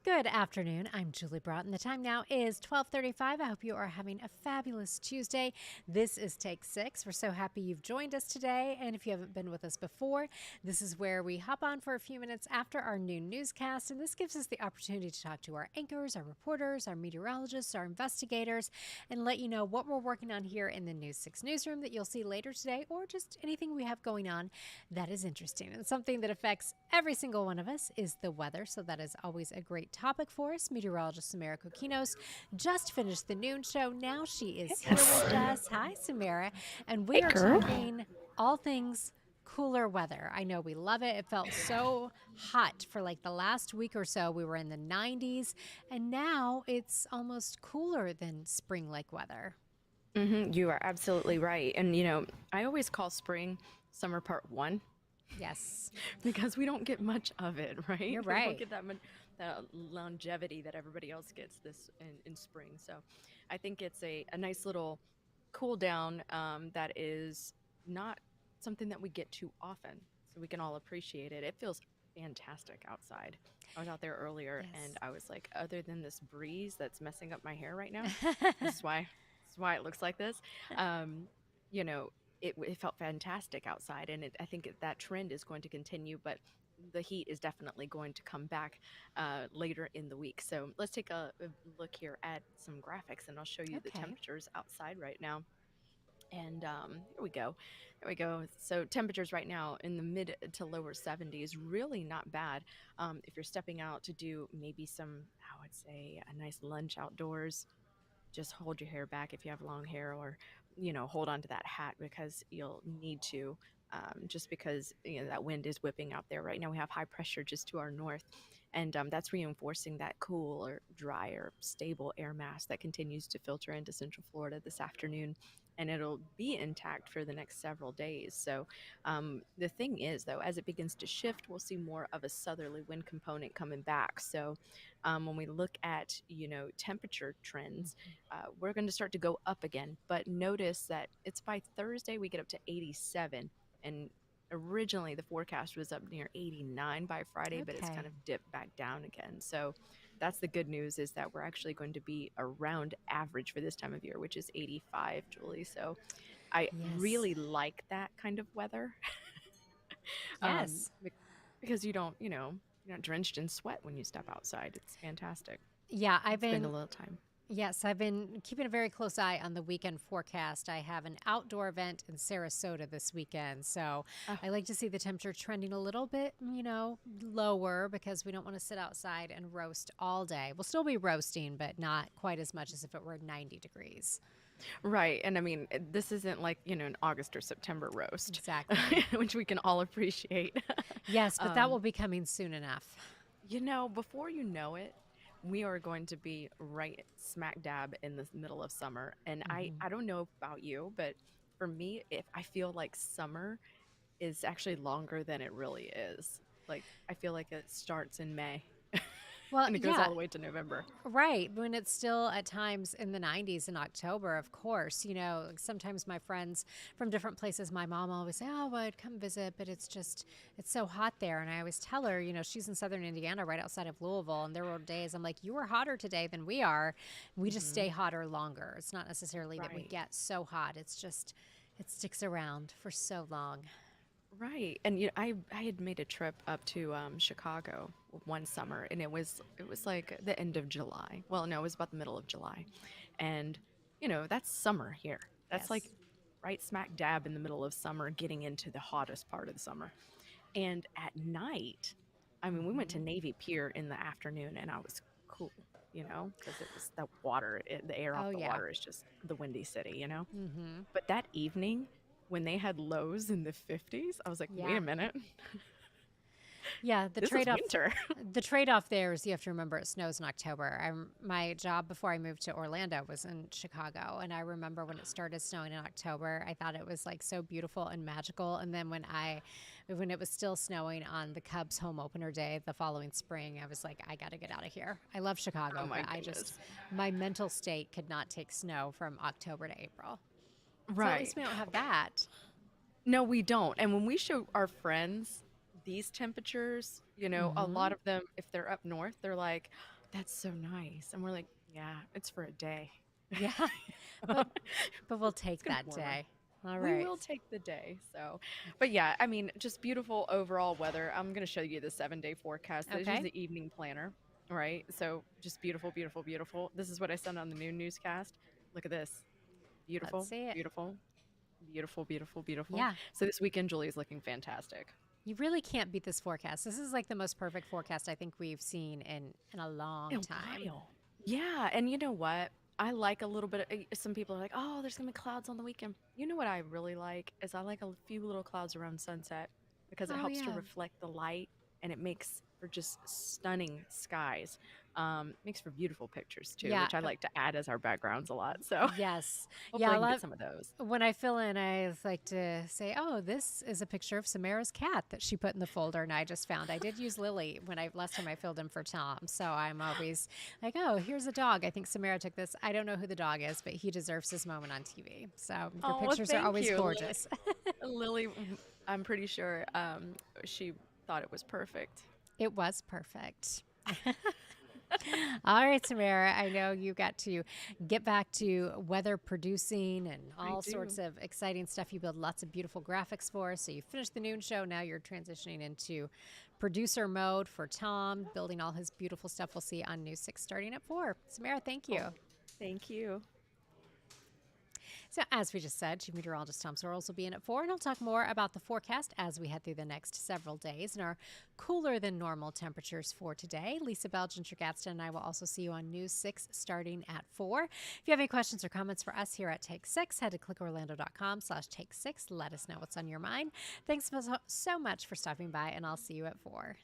Good afternoon. I'm Julie Broughton. The time now is 12:35. I hope you are having a fabulous Tuesday. This is Take 6. We're so happy you've joined us today. And if you haven't been with us before, this is where we hop on for a few minutes after our noon newscast. And this gives us the opportunity to talk to our anchors, our reporters, our meteorologists, our investigators, and let you know what we're working on here in the News 6 newsroom that you'll see later today, or just anything we have going on that is interesting. And something that affects every single one of us is the weather. So that is always a great topic for us. Meteorologist Samara Cokinos just finished the noon show. Now she is here with us. Hi, Samara. And we Hey, are girl. talking all things cooler weather. I know we love it. It felt so hot for like the last week or so. We were in the 90s, and now it's almost cooler than spring-like weather. You are absolutely right. And, I always call spring summer part one Yes, because we don't get much of it, right? you're We don't right. get that longevity that everybody else gets this in spring. So I think it's a nice little cool down that is not something that we get too often. So we can all appreciate it. It feels fantastic outside. I was out there earlier and Yes. I was like, other than this breeze that's messing up my hair right now, this is why it looks like this. Um, you know, it felt fantastic outside, and I think that trend is going to continue, but the heat is definitely going to come back later in the week. So let's take a look here at some graphics, and I'll show you the Okay. temperatures outside right now. And here we go. There we go. So temperatures right now in the mid to lower 70s, really not bad. If you're stepping out to do maybe some, I would say, a nice lunch outdoors, just hold your hair back if you have long hair, or hold on to that hat because you'll need to, just because that wind is whipping out there. Right now we have high pressure just to our north, and that's reinforcing that cool or dry or stable air mass that continues to filter into central Florida this afternoon, and it'll be intact for the next several days. So the thing is, though, as it begins to shift, we'll see more of a southerly wind component coming back. So when we look at temperature trends, we're going to start to go up again. But notice that it's by Thursday we get up to 87, and originally the forecast was up near 89 by Friday, but it's kind Okay. of dipped back down again. So that's the good news, is that we're actually going to be around average for this time of year, which is 85, Julie. So I Yes. really like that kind of weather. um, Yes. be- because you're not drenched in sweat when you step outside. It's fantastic. Yeah, I've Spend a been little time. Yes, I've been keeping a very close eye on the weekend forecast. I have an outdoor event in Sarasota this weekend. So Oh, I like to see the temperature trending a little bit, lower because we don't want to sit outside and roast all day. We'll still be roasting, but not quite as much as if it were 90 degrees. right. And I mean, this isn't like, an August or September roast, Exactly. which we can all appreciate. Yes, but that will um, be coming soon enough. Before you know it, we are going to be right smack dab in the middle of summer. And I don't know about you, but for me, if I feel like summer is actually longer than it really is. Like, I feel like it starts in May Well, and it goes all yeah, the way to November. right. When it's still at times in the 90s in October, of course. Like sometimes my friends from different places, my mom always say, oh, well, I'd come visit, but it's so hot there. And I always tell her, she's in southern Indiana, right outside of Louisville. And there were days I'm like, you are hotter today than we are. We just Hmm. stay hotter longer. It's not necessarily that we Right. get so hot, it's just, it sticks around for so long. Right. And I had made a trip up to Chicago one summer, and it was like the end of July. Well, no, it was about the middle of July. And that's summer here. That's like Yes. right smack dab in the middle of summer, getting into the hottest part of the summer. And at night, I mean, we went to Hmm. Navy Pier in the afternoon, and I was cool, because it was the water, the air Oh, off the yeah. water is just the windy city. Hmm. But that evening, when they had lows in the 50s, I was like, wait a Yeah. minute, Yeah, the this is trade-off winter. the trade-off there is you have to remember it snows in October. My job before I moved to Orlando was in Chicago, and I remember when it started snowing in October, I thought it was like so beautiful and magical. And then when it was still snowing on the Cubs home opener day the following spring, I was like, I got to get out of here. I love Oh Chicago, my but goodness. my mental state could not take snow from October to April. So at least Right. we don't have that. No, we don't. And when we show our friends these temperatures, a lot of them, if they're up north, they're like, That's so nice. And we're like, yeah, it's for a day. Yeah, but we'll It's take gonna be that warmer. day. All We right. will take the day. So, but yeah, I mean, just beautiful overall weather. I'm going to show you the 7-day forecast. This is Okay. the evening planner, right? So, just beautiful, beautiful, beautiful. This is what I sent on the noon newscast. Look at this. Let's Beautiful, see it. beautiful, beautiful, beautiful, beautiful. Yeah. So, this weekend, Julie is looking fantastic. You really can't beat this forecast. This is like the most perfect forecast I think we've seen in a long A time. while. Yeah, and you know what? I like a little bit of, some people are like, "Oh, there's going to be clouds on the weekend." You know what I really like is I like a few little clouds around sunset because it Oh helps to yeah. reflect the light and it makes for just stunning skies. Makes for beautiful pictures too, Yeah. which I like to add as our backgrounds a lot. So Yes. hopefully Yeah, I a can get lot some of those. when I fill in, I like to say, "Oh, this is a picture of Samara's cat that she put in the folder, and I just found." I did use Lily when I last time I filled in for Tom, so I'm always like, "Oh, here's a dog. I think Samara took this. I don't know who the dog is, but he deserves his moment on TV." So your Oh, well, pictures are thank always you, gorgeous. Lily. I'm pretty sure she thought it was perfect. It was perfect. All right, Samara, I know you got to get back to weather producing and I all sorts do. of exciting stuff. You build lots of beautiful graphics for us. So you finished the noon show. Now you're transitioning into producer mode for Tom, building all his beautiful stuff we'll see on News 6 starting at 4. Samara, thank you. Oh, thank you. So, as we just said, Chief Meteorologist Tom Sorrells will be in at 4, and he'll talk more about the forecast as we head through the next several days and our cooler than normal temperatures for today. Lisa Belgian, Gadsden, and I will also see you on News 6 starting at 4. If you have any questions or comments for us here at Take 6, head to clickorlando.com/take6. Let us know what's on your mind. Thanks so much for stopping by, and I'll see you at 4.